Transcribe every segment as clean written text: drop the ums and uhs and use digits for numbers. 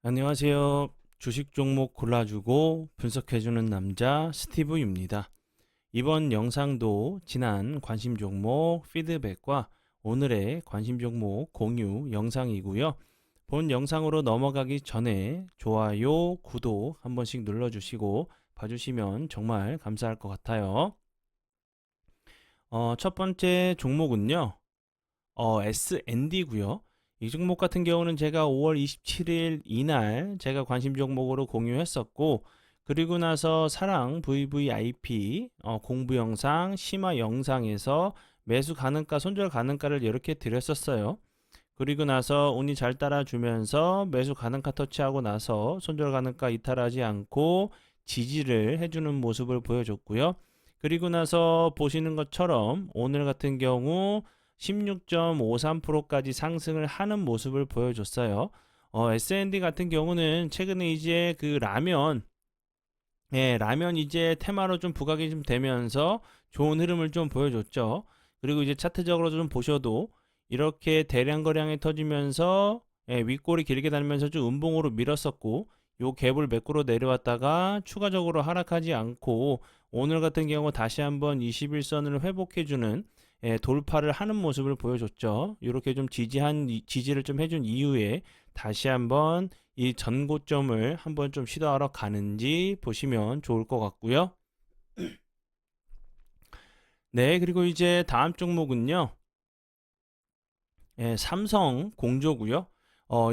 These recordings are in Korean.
안녕하세요. 주식 종목 골라주고 분석해주는 남자 스티브입니다. 이번 영상도 지난 관심 종목 피드백과 오늘의 관심 종목 공유 영상이고요. 본 영상으로 넘어가기 전에 좋아요, 구독 한 번씩 눌러주시고 봐주시면 정말 감사할 것 같아요. 첫 번째 종목은요. SND고요. 이 종목 같은 경우는 제가 5월 27일 이날 제가 관심 종목으로 공유했었고, 그리고 나서 사랑 VVIP 공부 영상, 심화 영상에서 매수 가능가, 손절 가능가를 이렇게 드렸었어요. 그리고 나서 운이 잘 따라주면서 매수 가능가 터치하고 나서 손절 가능가 이탈하지 않고 지지를 해주는 모습을 보여줬고요. 그리고 나서 보시는 것처럼 오늘 같은 경우 16.53%까지 상승을 하는 모습을 보여줬어요. S&D 같은 경우는 최근에 이제 그 라면 이제 테마로 좀 부각이 좀 되면서 좋은 흐름을 좀 보여줬죠. 그리고 이제 차트적으로 좀 보셔도 이렇게 대량 거량이 터지면서 윗골이 길게 다니면서 좀 음봉으로 밀었었고, 요 갭을 매꾸로 내려왔다가 추가적으로 하락하지 않고 오늘 같은 경우 다시 한번 21선을 회복해주는 돌파를 하는 모습을 보여줬죠. 이렇게 좀 지지를 좀 해준 이후에 다시 한번 이 전고점을 한번 좀 시도하러 가는지 보시면 좋을 것 같고요. 네, 그리고 이제 다음 종목은요. 삼성 공조고요.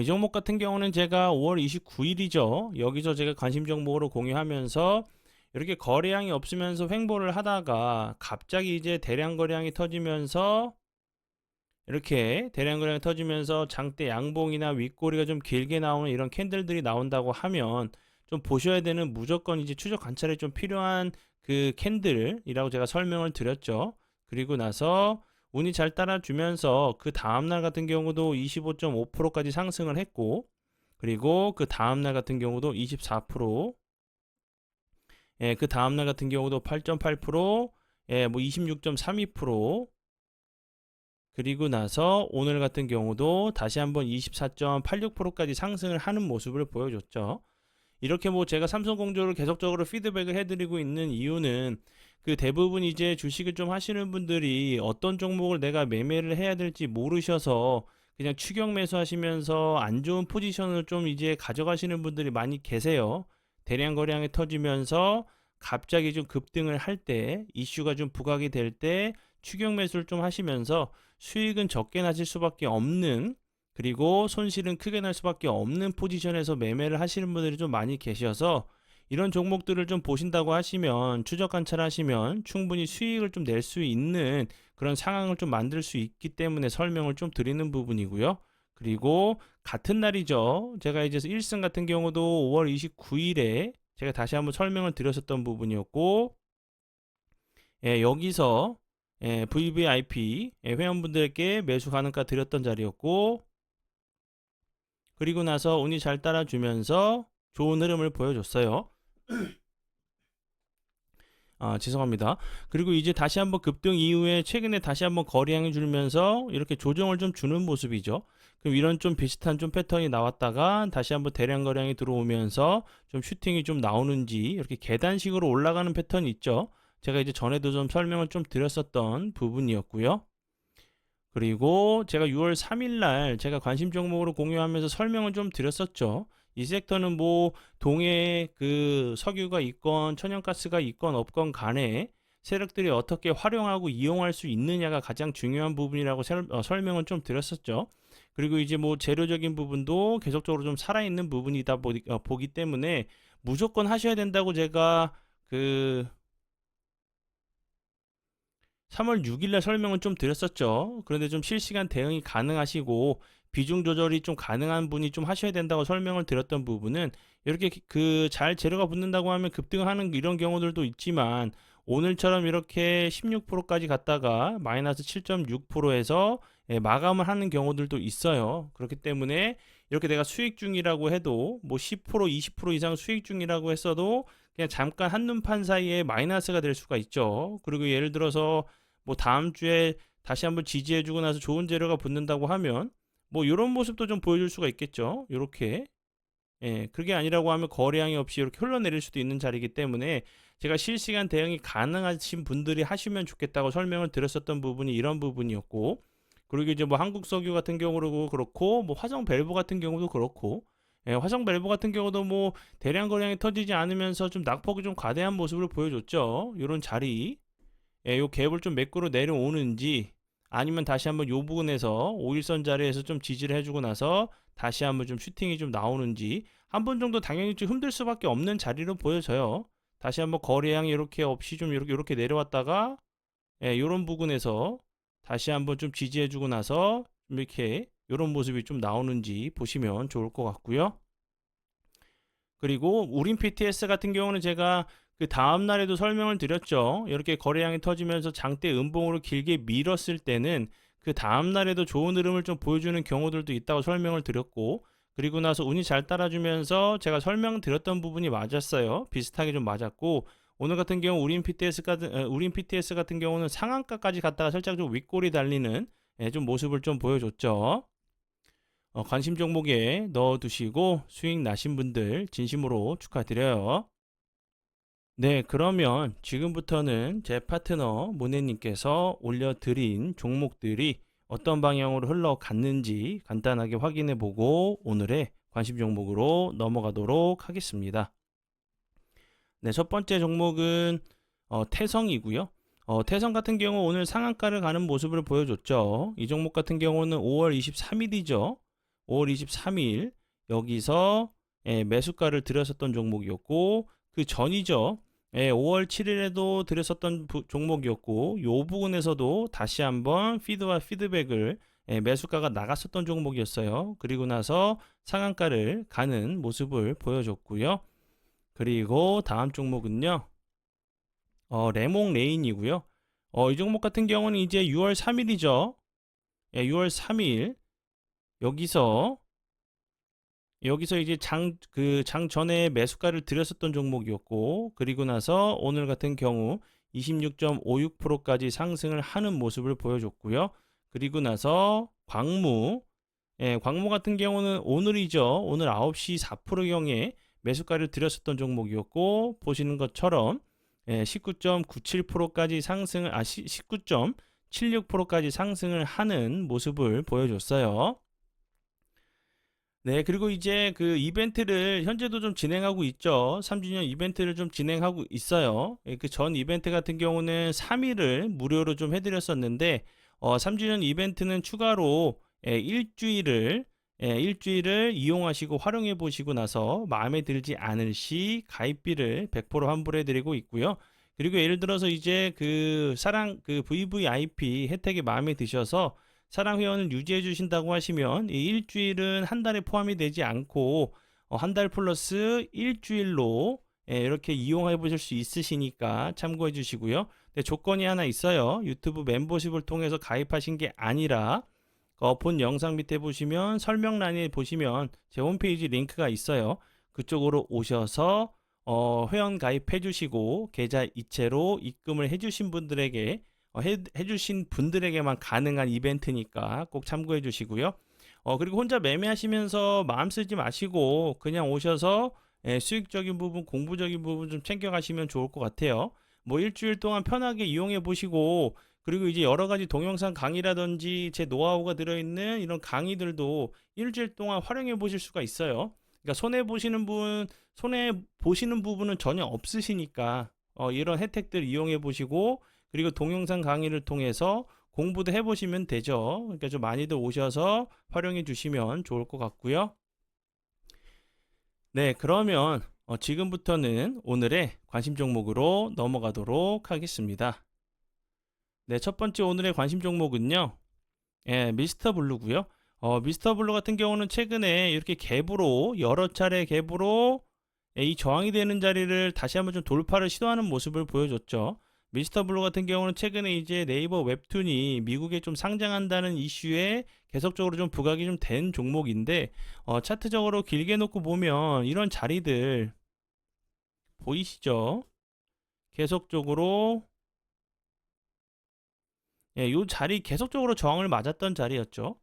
이 종목 같은 경우는 제가 5월 29일이죠. 여기서 제가 관심 종목으로 공유하면서 이렇게 거래량이 없으면서 횡보를 하다가 갑자기 이제 대량 거래량이 터지면서 이렇게 대량 거래량이 터지면서 장대 양봉이나 윗꼬리가 좀 길게 나오는 이런 캔들들이 나온다고 하면 좀 보셔야 되는, 무조건 이제 추적 관찰이 좀 필요한 그 캔들이라고 제가 설명을 드렸죠. 그리고 나서 운이 잘 따라주면서 그 다음날 같은 경우도 25.5%까지 상승을 했고, 그리고 그 다음날 같은 경우도 24%, 그 다음날 같은 경우도 8.8%, 뭐 26.32%, 그리고 나서 오늘 같은 경우도 다시 한번 24.86%까지 상승을 하는 모습을 보여줬죠. 이렇게 뭐 제가 삼성공조를 계속적으로 피드백을 해드리고 있는 이유는, 그 대부분 이제 주식을 좀 하시는 분들이 어떤 종목을 내가 매매를 해야 될지 모르셔서 그냥 추격 매수하시면서 안 좋은 포지션을 좀 이제 가져가시는 분들이 많이 계세요. 대량 거래량이 터지면서 갑자기 좀 급등을 할 때, 이슈가 좀 부각이 될 때 추격 매수를 좀 하시면서 수익은 적게 나실 수밖에 없는, 그리고 손실은 크게 날 수밖에 없는 포지션에서 매매를 하시는 분들이 좀 많이 계셔서, 이런 종목들을 좀 보신다고 하시면, 추적 관찰하시면 충분히 수익을 좀 낼 수 있는 그런 상황을 좀 만들 수 있기 때문에 설명을 좀 드리는 부분이고요. 그리고 같은 날이죠. 제가 이제 1승 같은 경우도 5월 29일에 제가 다시 한번 설명을 드렸었던 부분이었고, 여기서 VVIP 회원분들께 매수 가능가 드렸던 자리였고, 그리고 나서 운이 잘 따라주면서 좋은 흐름을 보여줬어요. 죄송합니다. 그리고 이제 다시 한번 급등 이후에 최근에 다시 한번 거래량이 줄면서 이렇게 조정을 좀 주는 모습이죠. 그럼 이런 좀 비슷한 좀 패턴이 나왔다가 다시 한번 대량 거래량이 들어오면서 좀 슈팅이 좀 나오는지, 이렇게 계단식으로 올라가는 패턴이 있죠. 제가 이제 전에도 좀 설명을 좀 드렸었던 부분이었고요. 그리고 제가 6월 3일 날 제가 관심 종목으로 공유하면서 설명을 좀 드렸었죠. 이 섹터는 뭐 동해 그 석유가 있건 천연가스가 있건 없건 간에 세력들이 어떻게 활용하고 이용할 수 있느냐가 가장 중요한 부분이라고 설명을 좀 드렸었죠. 그리고 이제 뭐 재료적인 부분도 계속적으로 좀 살아있는 부분이다 보기 때문에 무조건 하셔야 된다고 제가 그 3월 6일날 설명을 좀 드렸었죠. 그런데 좀 실시간 대응이 가능하시고 비중 조절이 좀 가능한 분이 좀 하셔야 된다고 설명을 드렸던 부분은, 이렇게 그 잘 재료가 붙는다고 하면 급등하는 이런 경우들도 있지만, 오늘처럼 이렇게 16%까지 갔다가 마이너스 7.6%에서 마감을 하는 경우들도 있어요. 그렇기 때문에 이렇게 내가 수익 중이라고 해도 뭐 10% 20% 이상 수익 중이라고 했어도 그냥 잠깐 한눈판 사이에 마이너스가 될 수가 있죠. 그리고 예를 들어서 뭐 다음 주에 다시 한번 지지해주고 나서 좋은 재료가 붙는다고 하면 뭐 이런 모습도 좀 보여줄 수가 있겠죠. 이렇게 예, 그게 아니라고 하면 거래량이 없이 이렇게 흘러내릴 수도 있는 자리이기 때문에 제가 실시간 대응이 가능하신 분들이 하시면 좋겠다고 설명을 드렸었던 부분이 이런 부분이었고, 그리고 이제 뭐 한국석유 같은 경우도 그렇고, 뭐 화성 밸브 같은 경우도 그렇고, 예, 화성 밸브 같은 경우도 뭐 대량 거래량이 터지지 않으면서 좀 낙폭이 좀 과대한 모습을 보여줬죠. 이런 자리, 예, 요 갭을 좀 매꾸로 내려오는지, 아니면 다시 한번 요 부분에서 5일선 자리에서 좀 지지를 해주고 나서 다시 한번 좀 슈팅이 좀 나오는지, 한 번 정도 당연히 좀 힘들 수밖에 없는 자리로 보여져요. 다시 한번 거래량이 이렇게 없이 좀 이렇게 내려왔다가, 예, 요런 부분에서 다시 한번 좀 지지해주고 나서 좀 이렇게 요런 모습이 좀 나오는지 보시면 좋을 것 같고요. 그리고 우린 PTS 같은 경우는 제가 그 다음 날에도 설명을 드렸죠. 이렇게 거래량이 터지면서 장대 음봉으로 길게 밀었을 때는 그 다음 날에도 좋은 흐름을 좀 보여주는 경우들도 있다고 설명을 드렸고, 그리고 나서 운이 잘 따라주면서 제가 설명드렸던 부분이 맞았어요. 비슷하게 좀 맞았고, 오늘 같은 경우 우린 PTS 같은 경우는 상한가까지 갔다가 살짝 좀 윗골이 달리는, 예, 좀 모습을 좀 보여줬죠. 관심 종목에 넣어두시고 수익 나신 분들 진심으로 축하드려요. 네, 그러면 지금부터는 제 파트너 모네님께서 올려드린 종목들이 어떤 방향으로 흘러갔는지 간단하게 확인해 보고 오늘의 관심 종목으로 넘어가도록 하겠습니다. 네, 첫 번째 종목은 태성이고요. 태성 같은 경우 오늘 상한가를 가는 모습을 보여줬죠. 이 종목 같은 경우는 5월 23일이죠. 5월 23일 여기서, 예, 매수가를 들였었던 종목이었고, 그 전이죠. 예, 5월 7일에도 들였었던 종목이었고, 요 부분에서도 다시 한번 피드와 피드백을, 예, 매수가가 나갔었던 종목이었어요. 그리고 나서 상한가를 가는 모습을 보여줬고요. 그리고 다음 종목은요, 레몽 레인이고요. 이 종목 같은 경우는 이제 6월 3일이죠. 예, 6월 3일 여기서 이제 장 전에 매수가를 들였었던 종목이었고, 그리고 나서 오늘 같은 경우 26.56%까지 상승을 하는 모습을 보여줬고요. 그리고 나서 광무, 예, 광무 같은 경우는 오늘이죠. 오늘 9시 4%경에 매수가를 들였었던 종목이었고, 보시는 것처럼, 예, 19.97%까지 19.76%까지 상승을 하는 모습을 보여줬어요. 네, 그리고 이제 그 이벤트를 현재도 좀 진행하고 있죠. 3주년 이벤트를 좀 진행하고 있어요. 그 전 이벤트 같은 경우는 3일을 무료로 좀 해드렸었는데, 3주년 이벤트는 추가로, 일주일을 이용하시고 활용해 보시고 나서 마음에 들지 않을 시 가입비를 100% 환불해 드리고 있고요. 그리고 예를 들어서 이제 그 VVIP 혜택이 마음에 드셔서 사랑 회원을 유지해 주신다고 하시면 이 일주일은 한 달에 포함이 되지 않고, 한 달 플러스 일주일로, 예, 이렇게 이용해 보실 수 있으시니까 참고해 주시고요. 근데 조건이 하나 있어요. 유튜브 멤버십을 통해서 가입하신 게 아니라, 본 영상 밑에 보시면 설명란에 보시면 제 홈페이지 링크가 있어요. 그쪽으로 오셔서 회원 가입해 주시고 계좌 이체로 입금을 해주신 분들에게, 해주신 분들에게만 가능한 이벤트니까 꼭 참고해 주시고요. 그리고 혼자 매매하시면서 마음 쓰지 마시고 그냥 오셔서, 예, 수익적인 부분, 공부적인 부분 좀 챙겨가시면 좋을 것 같아요. 뭐 일주일 동안 편하게 이용해 보시고, 그리고 이제 여러 가지 동영상 강의라든지 제 노하우가 들어있는 이런 강의들도 일주일 동안 활용해 보실 수가 있어요. 그러니까 손해 보시는 부분은 전혀 없으시니까, 이런 혜택들 이용해 보시고, 그리고 동영상 강의를 통해서 공부도 해보시면 되죠. 그러니까 좀 많이들 오셔서 활용해 주시면 좋을 것 같고요. 네, 그러면 지금부터는 오늘의 관심 종목으로 넘어가도록 하겠습니다. 네, 첫 번째 오늘의 관심 종목은요, 예, 미스터 블루고요. 미스터 블루 같은 경우는 최근에 이렇게 갭으로 여러 차례 갭으로, 예, 이 저항이 되는 자리를 다시 한번 좀 돌파를 시도하는 모습을 보여줬죠. 미스터 블루 같은 경우는 최근에 이제 네이버 웹툰이 미국에 좀 상장한다는 이슈에 계속적으로 좀 부각이 좀 된 종목인데, 차트적으로 길게 놓고 보면 이런 자리들 보이시죠? 계속적으로, 예, 요 자리 계속적으로 저항을 맞았던 자리였죠.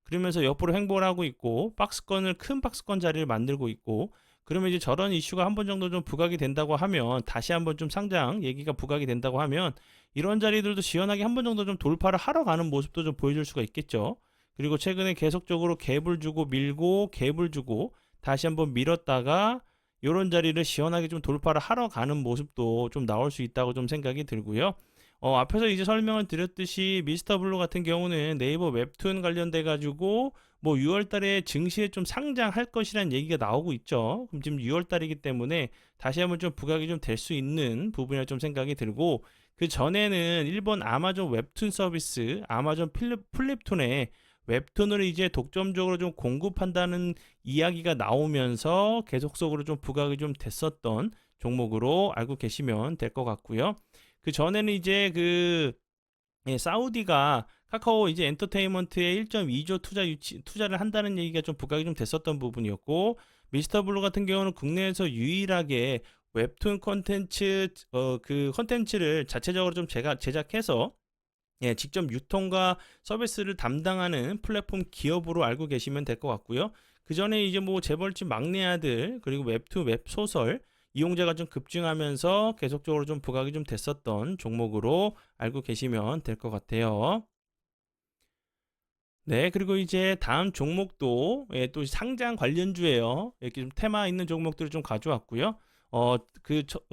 그러면서 옆으로 횡보를 하고 있고 박스권을 큰 박스권 자리를 만들고 있고 그러면 이제 저런 이슈가 한 번 정도 좀 부각이 된다고 하면 다시 한번 좀 상장 얘기가 부각이 된다고 하면 이런 자리들도 시원하게 한 번 정도 좀 돌파를 하러 가는 모습도 좀 보여줄 수가 있겠죠. 그리고 최근에 계속적으로 갭을 주고 밀고 갭을 주고 다시 한번 밀었다가 이런 자리를 시원하게 좀 돌파를 하러 가는 모습도 좀 나올 수 있다고 좀 생각이 들고요. 앞에서 이제 설명을 드렸듯이 미스터 블루 같은 경우는 네이버 웹툰 관련돼 가지고 뭐 6월 달에 증시에 좀 상장할 것이라는 얘기가 나오고 있죠. 그럼 지금 6월 달이기 때문에 다시 한번 좀 부각이 좀 될 수 있는 부분이라 좀 생각이 들고 그 전에는 일본 아마존 웹툰 서비스 아마존 플립툰에 웹툰을 이제 독점적으로 좀 공급한다는 이야기가 나오면서 계속적으로 좀 부각이 좀 됐었던 종목으로 알고 계시면 될 것 같고요. 그 전에는 이제 사우디가 카카오 이제 엔터테인먼트에 1.2조 투자를 한다는 얘기가 좀 부각이 좀 됐었던 부분이었고 미스터 블루 같은 경우는 국내에서 유일하게 웹툰 콘텐츠 그 콘텐츠를 자체적으로 좀 제작해서 직접 유통과 서비스를 담당하는 플랫폼 기업으로 알고 계시면 될 것 같고요. 그 전에 이제 뭐 재벌집 막내 아들 그리고 웹툰 웹소설 이용자가 좀 급증하면서 계속적으로 좀 부각이 좀 됐었던 종목으로 알고 계시면 될 것 같아요. 네, 그리고 이제 다음 종목도 또 상장 관련주예요. 이렇게 좀 테마 있는 종목들을 좀 가져왔고요.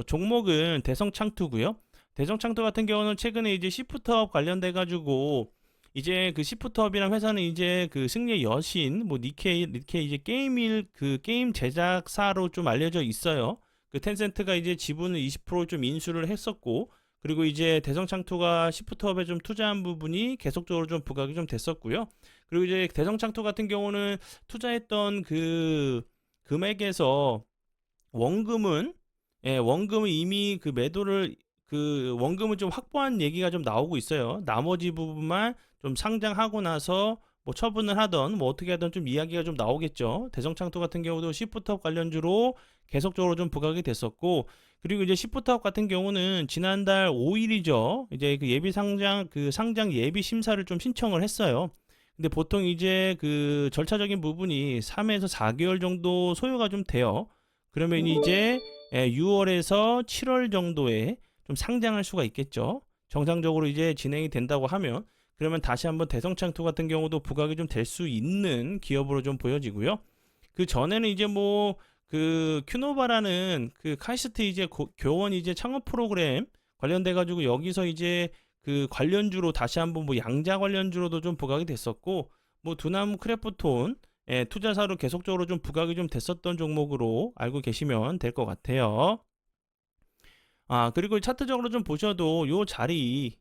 종목은 대성창투고요. 대성창투 같은 경우는 최근에 이제 시프트업 관련돼 가지고 이제 그 시프트업이란 회사는 이제 그 승리의 여신 뭐 니케이 이제 게임 제작사로 좀 알려져 있어요. 그 텐센트가 이제 지분을 20%좀 인수를 했었고 그리고 이제 대성창투가 시프트업에 좀 투자한 부분이 계속적으로 좀 부각이 좀 됐었고요. 그리고 이제 대성창투 같은 경우는 투자했던 그 금액에서 원금은 원금은 이미 그 매도를 그 원금을 좀 확보한 얘기가 좀 나오고 있어요. 나머지 부분만 좀 상장하고 나서 뭐 처분을 하던 뭐 어떻게 하든 좀 이야기가 좀 나오겠죠. 대성창투 같은 경우도 시프트업 관련주로 계속적으로 좀 부각이 됐었고 그리고 이제 시프트업 같은 경우는 지난달 5일이죠. 이제 그 예비 상장 상장 예비 심사를 좀 신청을 했어요. 근데 보통 이제 그 절차적인 부분이 3에서 4개월 정도 소요가 좀 돼요. 그러면 이제 6월에서 7월 정도에 좀 상장할 수가 있겠죠. 정상적으로 이제 진행이 된다고 하면 그러면 다시 한번 대성창투 같은 경우도 부각이 좀 될 수 있는 기업으로 좀 보여지고요. 그 전에는 이제 뭐 그 큐노바라는 그 카이스트 이제 교원 이제 창업 프로그램 관련돼 가지고 여기서 이제 그 관련주로 다시 한번 뭐 양자 관련주로도 좀 부각이 됐었고 뭐 두나무 크래프톤 투자사로 계속적으로 좀 부각이 좀 됐었던 종목으로 알고 계시면 될 것 같아요. 그리고 차트적으로 좀 보셔도 요 자리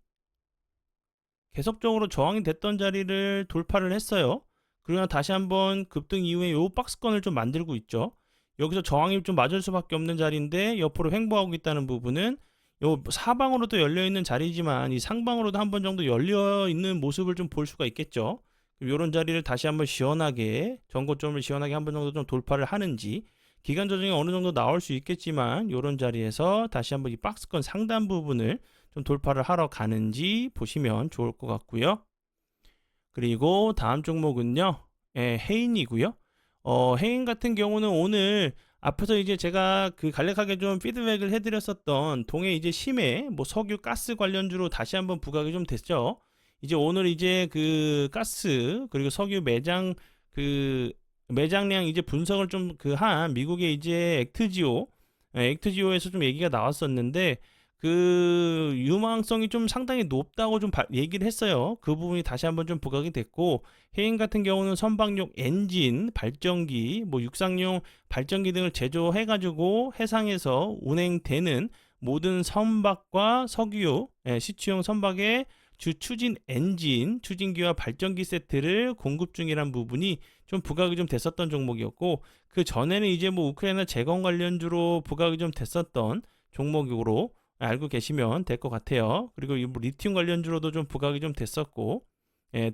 계속적으로 저항이 됐던 자리를 돌파를 했어요. 그러나 다시 한번 급등 이후에 요 박스권을 좀 만들고 있죠. 여기서 저항이 좀 맞을 수밖에 없는 자리인데 옆으로 횡보하고 있다는 부분은 요 사방으로도 열려 있는 자리지만 이 상방으로도 한 번 정도 열려 있는 모습을 좀 볼 수가 있겠죠. 이런 자리를 다시 한번 시원하게 전고점을 시원하게 한 번 정도 좀 돌파를 하는지 기간 조정이 어느 정도 나올 수 있겠지만 이런 자리에서 다시 한번 이 박스권 상단 부분을 좀 돌파를 하러 가는지 보시면 좋을 것 같고요. 그리고 다음 종목은요. 해인이고요. 해인 같은 경우는 오늘 앞에서 이제 제가 그 간략하게 좀 피드백을 해드렸었던 동해 이제 심해 뭐 석유 가스 관련주로 다시 한번 부각이 좀 됐죠. 이제 오늘 이제 그 가스 그리고 석유 매장량 이제 분석을 좀 한 미국의 이제 액트지오에서 좀 얘기가 나왔었는데 그 유망성이 좀 상당히 높다고 좀 얘기를 했어요. 그 부분이 다시 한번 좀 부각이 됐고 해인 같은 경우는 선박용 엔진, 발전기, 뭐 육상용 발전기 등을 제조해가지고 해상에서 운행되는 모든 선박과 석유, 시추용 선박의 추진 엔진, 추진기와 발전기 세트를 공급 중이란 부분이 좀 부각이 좀 됐었던 종목이었고 그 전에는 이제 뭐 우크라이나 재건 관련주로 부각이 좀 됐었던 종목으로 알고 계시면 될 것 같아요. 그리고 이 리튬 관련주로도 좀 부각이 좀 됐었고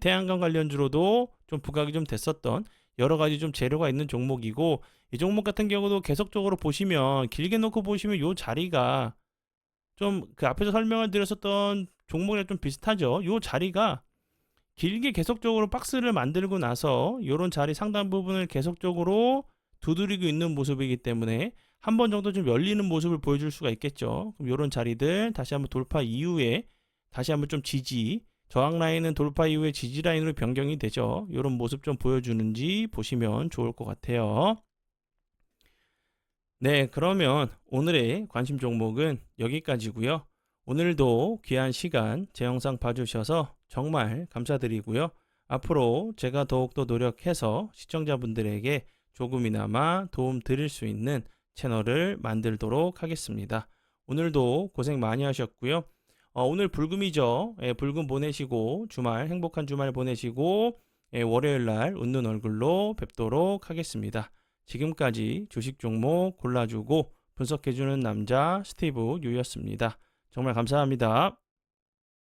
태양광 관련주로도 좀 부각이 좀 됐었던 여러 가지 좀 재료가 있는 종목이고 이 종목 같은 경우도 계속적으로 보시면 길게 놓고 보시면 요 자리가 좀 그 앞에서 설명을 드렸었던 종목이랑 좀 비슷하죠. 요 자리가 길게 계속적으로 박스를 만들고 나서 요런 자리 상단 부분을 계속적으로 두드리고 있는 모습이기 때문에 한 번 정도 좀 열리는 모습을 보여줄 수가 있겠죠. 그럼 요런 자리들 다시 한번 돌파 이후에 다시 한번 좀 지지, 저항 라인은 돌파 이후에 지지 라인으로 변경이 되죠. 요런 모습 좀 보여주는지 보시면 좋을 것 같아요. 네, 그러면 오늘의 관심 종목은 여기까지고요. 오늘도 귀한 시간 제 영상 봐주셔서 정말 감사드리고요. 앞으로 제가 더욱더 노력해서 시청자분들에게 조금이나마 도움 드릴 수 있는 채널을 만들도록 하겠습니다. 오늘도 고생 많이 하셨고요. 오늘 불금이죠. 예, 불금 보내시고 주말 행복한 주말 보내시고 월요일 날 웃는 얼굴로 뵙도록 하겠습니다. 지금까지 주식 종목 골라주고 분석해주는 남자 스티브 유였습니다. 정말 감사합니다.